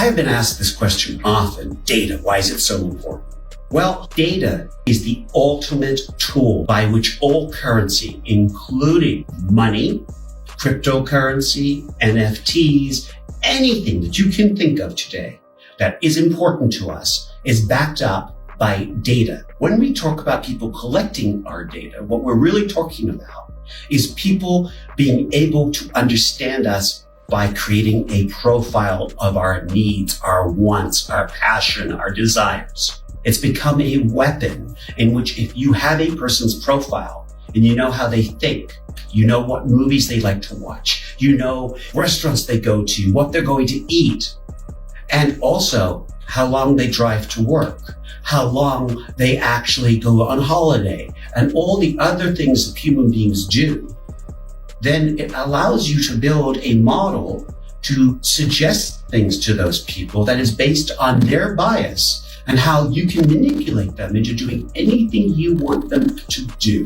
I have been asked this question often. Data, why is it so important? Well, data is the ultimate tool by which all currency, including money, cryptocurrency, NFTs, anything that you can think of today that is important to us is backed up by data. When we talk about people collecting our data, what we're really talking about is people being able to understand us by creating a profile of our needs, our wants, our passion, our desires. It's become a weapon in which if you have a person's profile and you know how they think, you know what movies they like to watch, you know restaurants they go to, what they're going to eat, and also how long they drive to work, how long they actually go on holiday, and all the other things that human beings do, then it allows you to build a model to suggest things to those people that is based on their bias and how you can manipulate them into doing anything you want them to do.